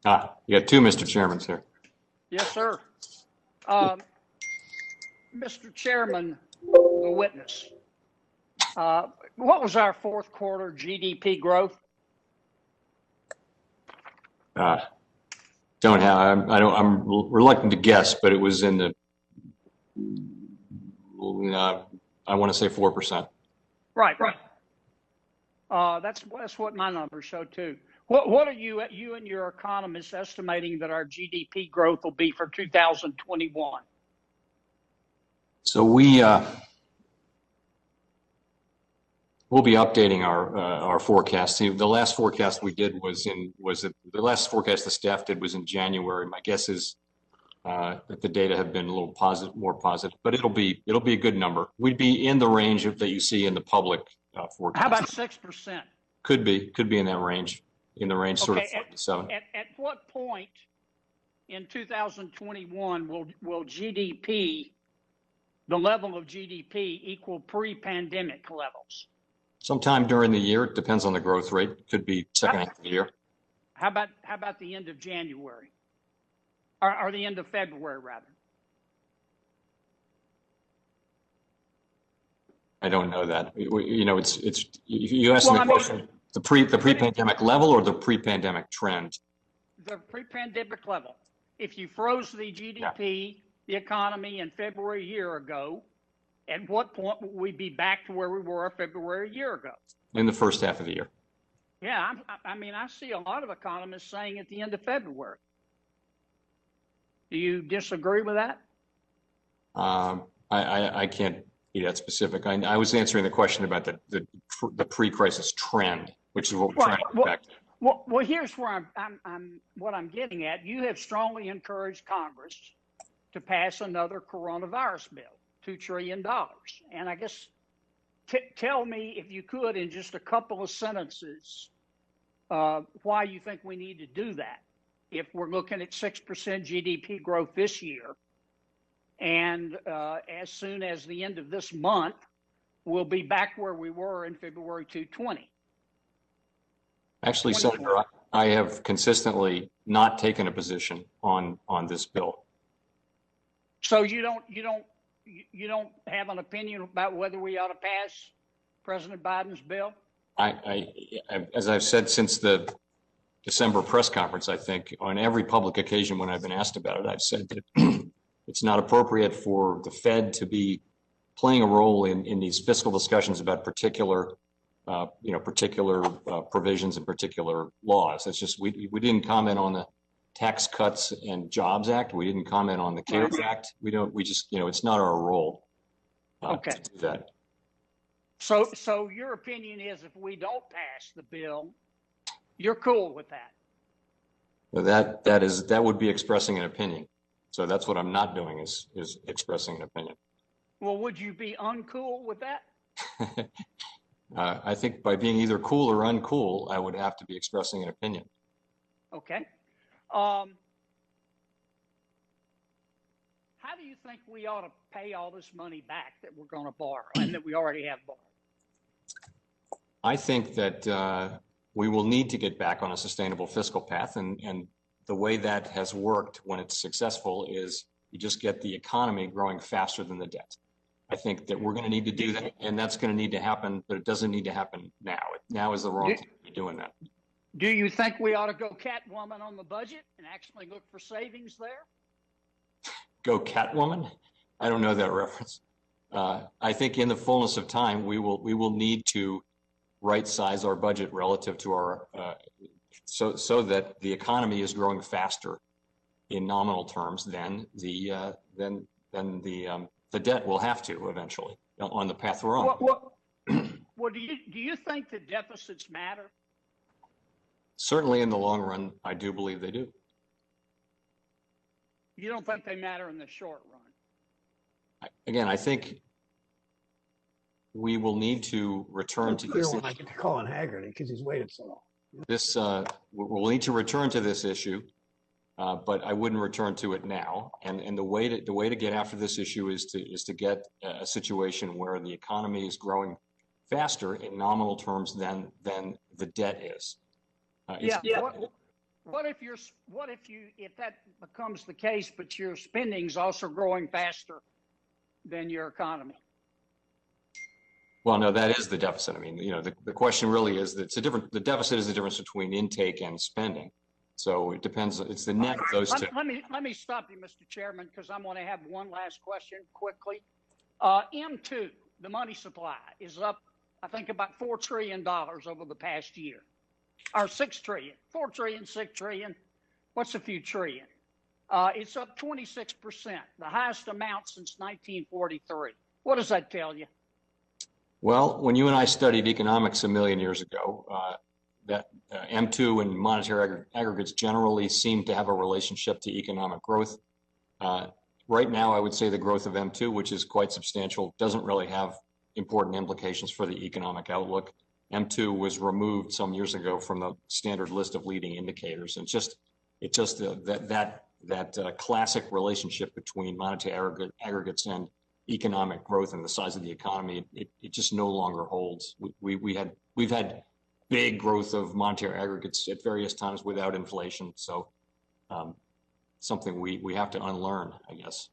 You got two Mr. Chairmans here. Yes, sir. Mr. Chairman, the witness, what was our fourth quarter GDP growth? Don't have. I'm reluctant to guess, but it was in the. I want to say 4%. Right. That's what my numbers show too. What are you and your economists estimating that our GDP growth will be for 2021? So we'll be updating our forecast. The last forecast we did the last forecast the staff did was in January. My guess is that the data have been a little more positive, but it'll be a good number. We'd be in the range that you see in the public forecast. How about 6%? Could be in that range. In the range, sort of 5 to 7. At what point in 2021 will GDP, the level of GDP, equal pre-pandemic levels? Sometime during the year. It depends on the growth rate. Could be second half of the year. How about the end of January, or the end of February rather? I don't know that. It's you asked me the question. The pre-pandemic level or the pre-pandemic trend? The pre-pandemic level. If you froze the GDP, the economy in February a year ago, at what point will we be back to where we were February a year ago? In the first half of the year. Yeah, I see a lot of economists saying at the end of February. Do you disagree with that? I can't be that specific. I was answering the question about the pre-crisis trend, which is what we're trying to affect. Well, here's where I'm getting at. You have strongly encouraged Congress to pass another coronavirus bill, $2 trillion. And I guess tell me, if you could, in just a couple of sentences, why you think we need to do that. If we're looking at 6% GDP growth this year, and as soon as the end of this month, we'll be back where we were in February 2020. Actually, Senator, I have consistently not taken a position on this bill. So you don't have an opinion about whether we ought to pass President Biden's bill? As I've said since the December press conference, I think on every public occasion when I've been asked about it, I've said that it's not appropriate for the Fed to be playing a role in these fiscal discussions about particular provisions and particular laws. It's just we didn't comment on the Tax Cuts and Jobs Act. We didn't comment on the CARES Act. It's not our role to do that. So your opinion is, if we don't pass the bill, you're cool with that? Well, that would be expressing an opinion. So that's what I'm not doing is expressing an opinion. Well, would you be uncool with that? I think by being either cool or uncool, I would have to be expressing an opinion. Okay. How do you think we ought to pay all this money back that we're going to borrow and that we already have borrowed? I think that we will need to get back on a sustainable fiscal path, and the way that has worked when it's successful is you just get the economy growing faster than the debt. I think that we're going to need to do that, and that's going to need to happen, but it doesn't need to happen now. Now is the wrong time to be doing that. Do you think we ought to go Catwoman on the budget and actually look for savings there? Go Catwoman? I don't know that reference. I think in the fullness of time, we will need to right-size our budget relative to our so that the economy is growing faster in nominal terms than the debt will have to eventually on the path we're on. Well, do you think that deficits matter? Certainly in the long run, I do believe they do. You don't think they matter in the short run? Again, I think we will need to return to this. I get to Colin Haggerty because he's waited so long. We'll need to return to this issue, but I wouldn't return to it now. And the way to get after this issue is to get a situation where the economy is growing faster in nominal terms than the debt is. if that becomes the case, but your spending's also growing faster than your economy? Well, no, that is the deficit. I mean, the question really is that the deficit is the difference between intake and spending. So it depends. It's the net of those two. Let me stop you, Mr. Chairman, because I'm going to have one last question quickly. M2, the money supply, is up, I think, about $4 trillion over the past year. Or 6 trillion, 4 trillion, 6 trillion. What's a few trillion? It's up 26%, the highest amount since 1943. What does that tell you? Well, when you and I studied economics a million years ago, that M2 and monetary aggregates generally seem to have a relationship to economic growth. Right now, I would say the growth of M2, which is quite substantial, doesn't really have important implications for the economic outlook. M2 was removed some years ago from the standard list of leading indicators, and that classic relationship between monetary aggregates and economic growth and the size of the economy, it just no longer holds. We've had big growth of monetary aggregates at various times without inflation, so something we have to unlearn, I guess.